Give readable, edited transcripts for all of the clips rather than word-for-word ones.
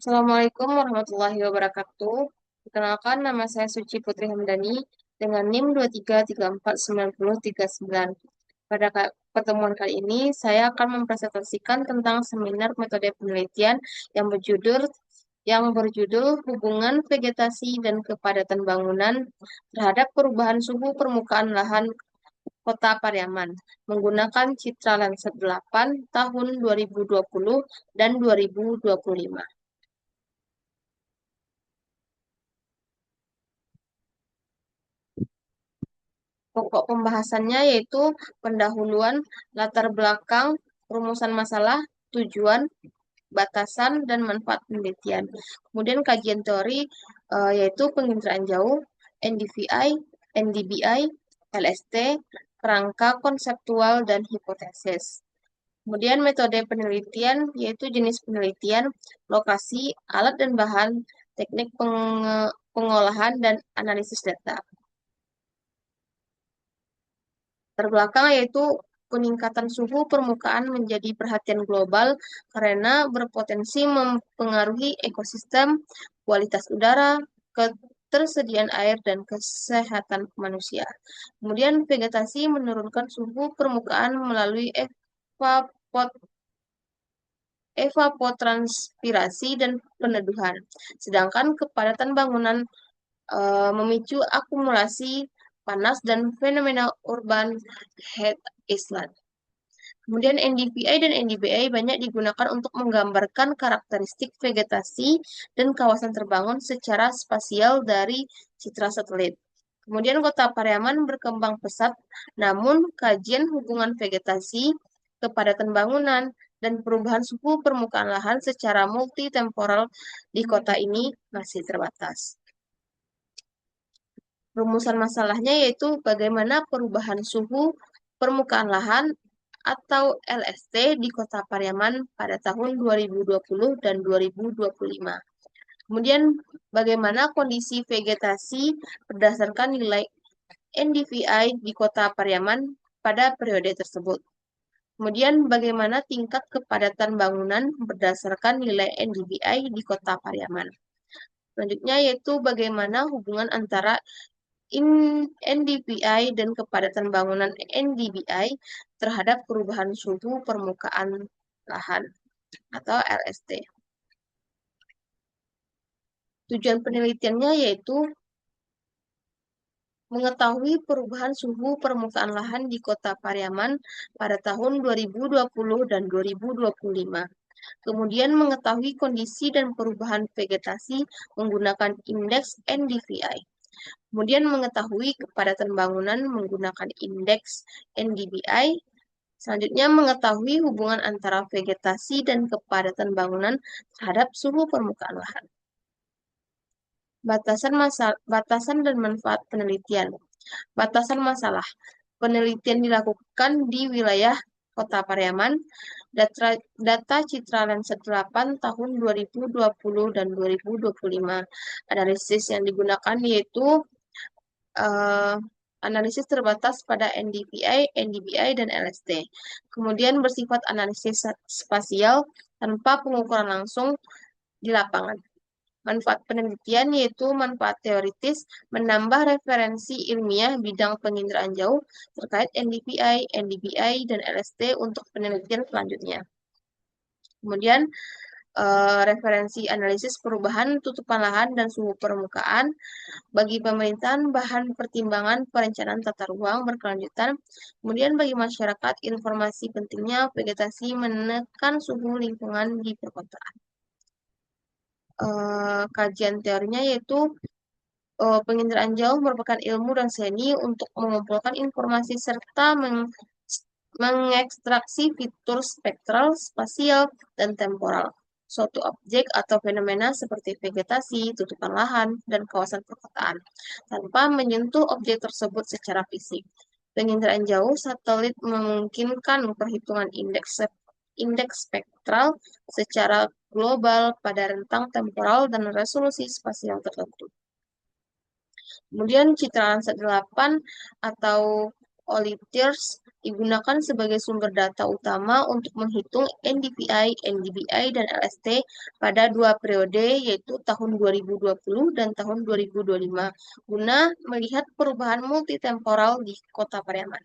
Assalamualaikum warahmatullahi wabarakatuh. Perkenalkan, nama saya Suci Putri Hamdani dengan NIM 23349039. Pada pertemuan kali ini, saya akan mempresentasikan tentang seminar metode penelitian yang berjudul Hubungan Vegetasi dan Kepadatan Bangunan terhadap Perubahan Suhu Permukaan Lahan Kota Pariaman menggunakan Citra Landsat 8 tahun 2020 dan 2025. Pokok pembahasannya yaitu pendahuluan, latar belakang, rumusan masalah, tujuan, batasan, dan manfaat penelitian. Kemudian kajian teori yaitu penginderaan jauh, NDVI, NDBI, LST, kerangka konseptual, dan hipotesis. Kemudian metode penelitian yaitu jenis penelitian, lokasi, alat dan bahan, teknik pengolahan, dan analisis data. Terbelakang yaitu peningkatan suhu permukaan menjadi perhatian global karena berpotensi mempengaruhi ekosistem, kualitas udara, ketersediaan air, dan kesehatan manusia. Kemudian vegetasi menurunkan suhu permukaan melalui evapotranspirasi dan peneduhan. Sedangkan kepadatan bangunan memicu akumulasi panas dan fenomena urban heat island. Kemudian NDVI dan NDBI banyak digunakan untuk menggambarkan karakteristik vegetasi dan kawasan terbangun secara spasial dari citra satelit. Kemudian kota Pariaman berkembang pesat, namun kajian hubungan vegetasi, kepadatan bangunan, dan perubahan suhu permukaan lahan secara multitemporal di kota ini masih terbatas. Rumusan masalahnya yaitu bagaimana perubahan suhu permukaan lahan atau LST di Kota Pariaman pada tahun 2020 dan 2025. Kemudian bagaimana kondisi vegetasi berdasarkan nilai NDVI di Kota Pariaman pada periode tersebut. Kemudian bagaimana tingkat kepadatan bangunan berdasarkan nilai NDVI di Kota Pariaman. Selanjutnya yaitu bagaimana hubungan antara NDVI dan kepadatan bangunan NDBI terhadap perubahan suhu permukaan lahan atau LST. Tujuan penelitiannya yaitu mengetahui perubahan suhu permukaan lahan di Kota Pariaman pada tahun 2020 dan 2025. Kemudian mengetahui kondisi dan perubahan vegetasi menggunakan indeks NDVI. Kemudian mengetahui kepadatan bangunan menggunakan indeks NDBI. Selanjutnya mengetahui hubungan antara vegetasi dan kepadatan bangunan terhadap suhu permukaan lahan. Batasan dan manfaat penelitian. Batasan masalah. Penelitian dilakukan di wilayah Kota Pariaman. Data Citra Landsat 8 tahun 2020 dan 2025. Analisis yang digunakan yaitu analisis terbatas pada NDVI, NDBI, dan LST. Kemudian bersifat analisis spasial tanpa pengukuran langsung di lapangan. Manfaat penelitian yaitu manfaat teoritis, menambah referensi ilmiah bidang penginderaan jauh terkait NDVI, NDBI, dan LST untuk penelitian selanjutnya. Kemudian referensi analisis perubahan tutupan lahan dan suhu permukaan bagi pemerintahan, bahan pertimbangan perencanaan tata ruang berkelanjutan. Kemudian bagi masyarakat, informasi pentingnya vegetasi menekan suhu lingkungan di perkotaan. Kajian teorinya yaitu penginderaan jauh merupakan ilmu dan seni untuk mengumpulkan informasi serta mengekstraksi fitur spektral, spasial, dan temporal suatu objek atau fenomena seperti vegetasi, tutupan lahan, dan kawasan perkotaan, tanpa menyentuh objek tersebut secara fisik. Penginderaan jauh satelit memungkinkan perhitungan indeks spektral secara global pada rentang temporal dan resolusi spasial tertentu. Kemudian Citra Landsat 8 atau OLITIRS digunakan sebagai sumber data utama untuk menghitung NDVI, NDBI, dan LST pada dua periode, yaitu tahun 2020 dan tahun 2025, guna melihat perubahan multitemporal di Kota Pariaman.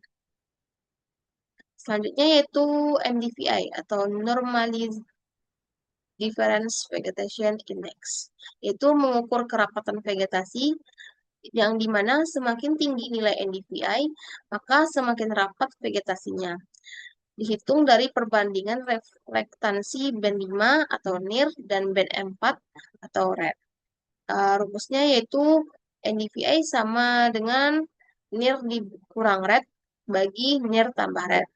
Selanjutnya yaitu NDVI atau Normalized Difference Vegetation Index, yaitu mengukur kerapatan vegetasi yang dimana semakin tinggi nilai NDVI, maka semakin rapat vegetasinya. Dihitung dari perbandingan reflektansi band 5 atau NIR dan band 4 atau RED. Rumusnya yaitu NDVI sama dengan NIR dikurang RED bagi NIR tambah RED.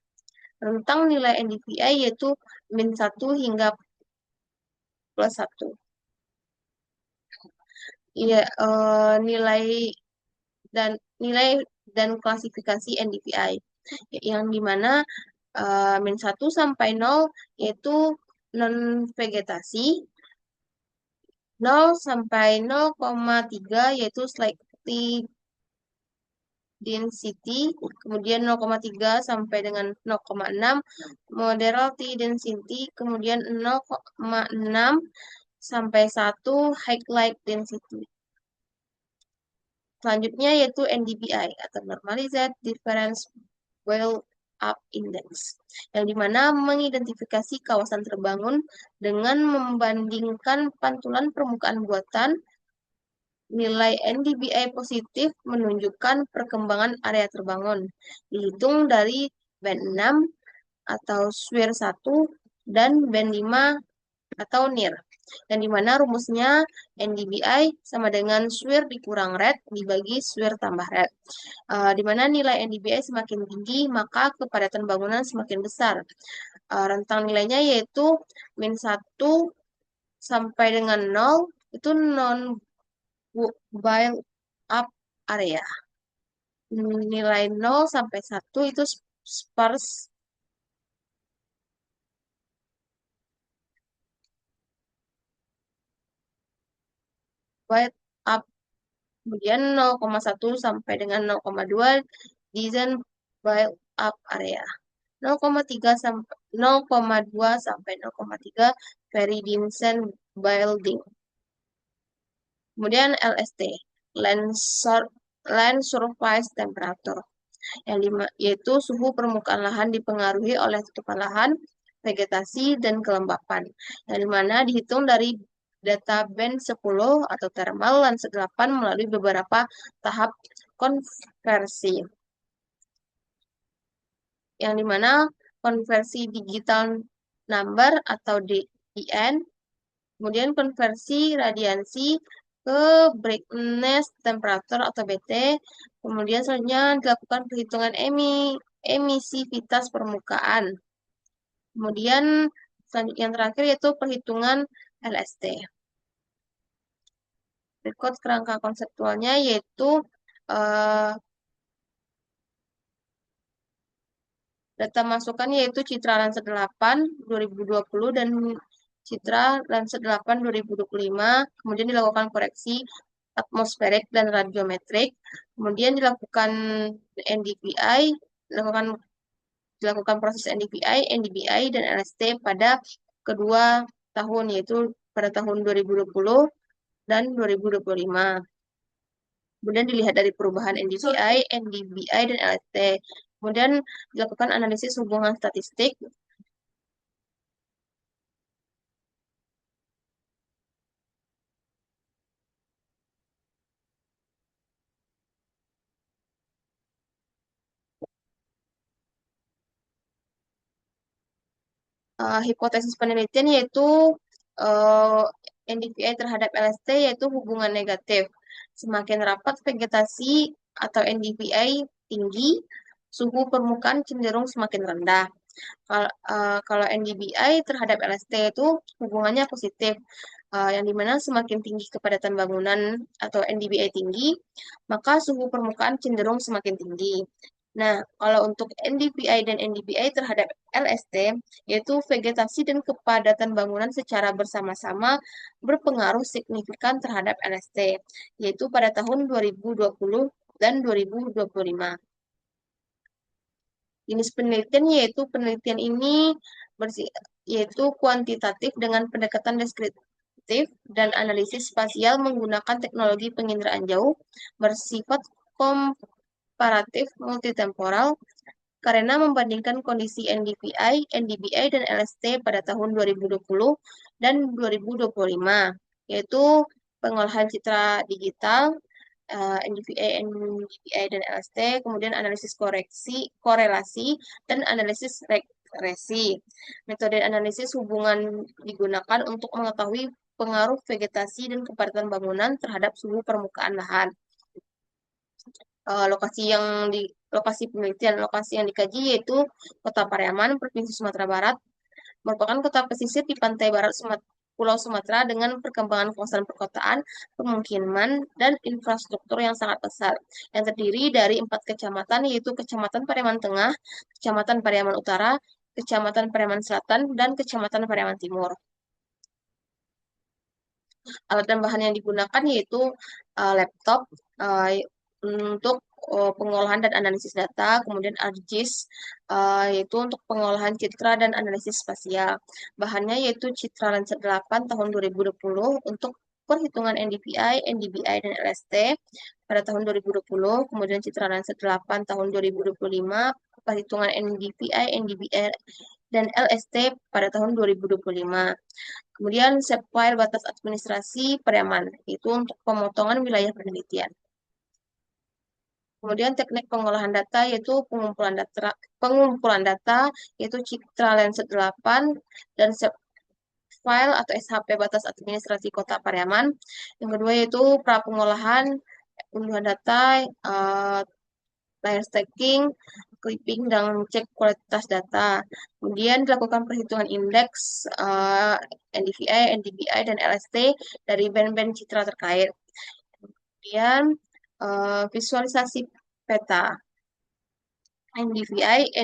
Rentang nilai NDVI yaitu min 1 hingga plus 1. Iya, nilai dan klasifikasi NDVI yang dimana min 1 sampai 0 yaitu non vegetasi, 0 sampai 0,3 yaitu slightly density, kemudian 0,3 sampai dengan 0,6 moderate density, kemudian 0,6 sampai 1 high light density. Selanjutnya yaitu NDBI atau Normalized Difference Build-up Index, yang dimana mengidentifikasi kawasan terbangun dengan membandingkan pantulan permukaan buatan. Nilai NDBI positif menunjukkan perkembangan area terbangun, dihitung dari band 6 atau SWIR 1 dan band 5 atau NIR. Yang dimana rumusnya NDBI sama dengan SWIR dikurang RED dibagi SWIR tambah RED. Dimana nilai NDBI semakin tinggi, maka kepadatan bangunan semakin besar. Rentang nilainya yaitu min 1 sampai dengan 0 itu non build up area. Nilai 0 sampai 1 itu sparse build up. Kemudian 0,1 sampai dengan 0,2 design build up area. 0,3 sampai 0,2 sampai 0,3 very dense building. Kemudian LST, land surface temperature, yaitu suhu permukaan lahan dipengaruhi oleh tutupan lahan, vegetasi, dan kelembapan, yang dimana dihitung dari data band 10 atau thermal Landsat 8 melalui beberapa tahap konversi, yang dimana konversi digital number atau DIN, kemudian konversi radiansi ke brightness temperature atau BT, kemudian selanjutnya dilakukan perhitungan emisivitas permukaan. Kemudian yang terakhir yaitu perhitungan LST. Berikut kerangka konseptualnya yaitu data masukan yaitu Citra Landsat 8 2020 dan Citra Landsat 8 2025. Kemudian dilakukan koreksi atmosferik dan radiometrik. Kemudian dilakukan NDVI, dilakukan proses NDVI, NDBI, dan LST pada kedua tahun, yaitu pada tahun 2020 dan 2025. Kemudian dilihat dari perubahan NDVI, NDBI, dan LST. Kemudian dilakukan analisis hubungan statistik. Hipotesis penelitian yaitu NDVI terhadap LST yaitu hubungan negatif. Semakin rapat vegetasi atau NDVI tinggi, suhu permukaan cenderung semakin rendah. Kalau NDBI terhadap LST itu hubungannya positif, yang dimana semakin tinggi kepadatan bangunan atau NDBI tinggi, maka suhu permukaan cenderung semakin tinggi. Nah, kalau untuk NDVI dan NDBI terhadap LST, yaitu vegetasi dan kepadatan bangunan secara bersama-sama berpengaruh signifikan terhadap LST, yaitu pada tahun 2020 dan 2025. Jenis penelitian yaitu penelitian ini bersih, yaitu kuantitatif dengan pendekatan deskriptif dan analisis spasial menggunakan teknologi penginderaan jauh bersifat komparatif multitemporal karena membandingkan kondisi NDVI, dan LST pada tahun 2020 dan 2025, yaitu pengolahan citra digital, NDVI, dan LST, kemudian analisis korelasi, dan analisis regresi. Metode analisis hubungan digunakan untuk mengetahui pengaruh vegetasi dan kepadatan bangunan terhadap suhu permukaan lahan. Lokasi yang di lokasi penelitian, lokasi yang dikaji yaitu Kota Pariaman, Provinsi Sumatera Barat, merupakan kota pesisir di pantai barat Pulau Sumatera dengan perkembangan kawasan perkotaan, pemukiman, dan infrastruktur yang sangat besar, yang terdiri dari 4 kecamatan, yaitu Kecamatan Pariaman Tengah, Kecamatan Pariaman Utara, Kecamatan Pariaman Selatan, dan Kecamatan Pariaman Timur. Alat dan bahan yang digunakan yaitu laptop untuk pengolahan dan analisis data, kemudian ArcGIS yaitu untuk pengolahan citra dan analisis spasial. Bahannya yaitu Citra Landsat 8 tahun 2020 untuk perhitungan NDVI, dan LST pada tahun 2020, kemudian Citra Landsat 8 tahun 2025, perhitungan NDVI, dan LST pada tahun 2025. Kemudian set file batas administrasi Pariaman, itu untuk pemotongan wilayah penelitian. Kemudian teknik pengolahan data yaitu pengumpulan data yaitu Citra Landsat 8 dan set file atau SHP batas administrasi Kota Pariaman. Yang kedua yaitu pra pengolahan unduhan data, layer stacking, clipping, dan cek kualitas data. Kemudian dilakukan perhitungan indeks NDVI, dan LST dari band-band citra terkait. Kemudian visualisasi peta NDVI,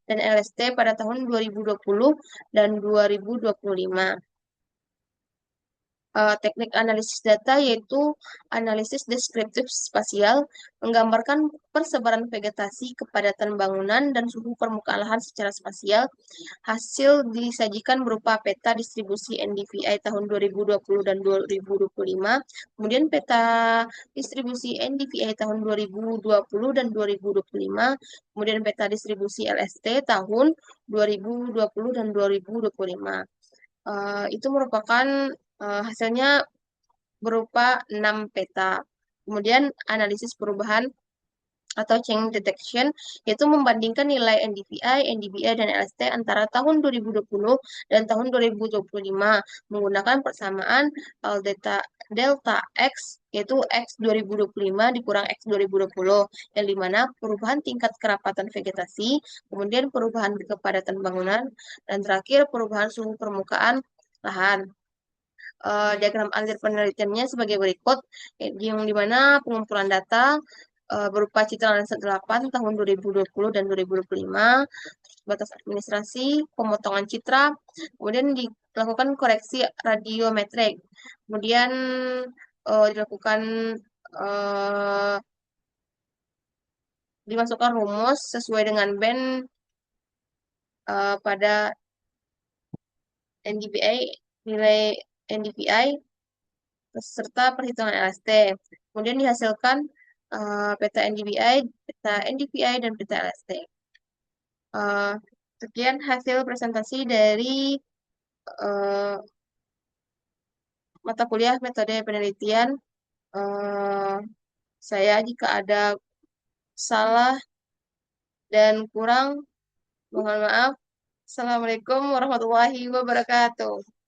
dan LST pada tahun 2020 dan 2025. Teknik analisis data yaitu analisis deskriptif spasial, menggambarkan persebaran vegetasi, kepadatan bangunan, dan suhu permukaan lahan secara spasial. Hasil disajikan berupa peta distribusi NDVI tahun 2020 dan 2025, kemudian peta distribusi NDVI tahun 2020 dan 2025, kemudian peta distribusi LST tahun 2020 dan 2025. Itu merupakan hasilnya berupa 6 peta. Kemudian analisis perubahan atau change detection, yaitu membandingkan nilai NDVI, dan LST antara tahun 2020 dan tahun 2025 menggunakan persamaan delta X, yaitu X 2025 dikurang X 2020, yang dimana perubahan tingkat kerapatan vegetasi, kemudian perubahan kepadatan bangunan, dan terakhir perubahan suhu permukaan lahan. Diagram alir penelitiannya sebagai berikut, yang dimana pengumpulan data berupa Citra Landsat 8 tahun 2020 dan 2025, batas administrasi, pemotongan citra, kemudian dilakukan koreksi radiometrik, kemudian dilakukan uh, dimasukkan rumus sesuai dengan band pada NDVI, nilai NDVI serta perhitungan LST. Kemudian dihasilkan peta NDVI, dan peta LST. Sekian hasil presentasi dari mata kuliah metode penelitian. Saya jika ada salah dan kurang, mohon maaf. Assalamualaikum warahmatullahi wabarakatuh.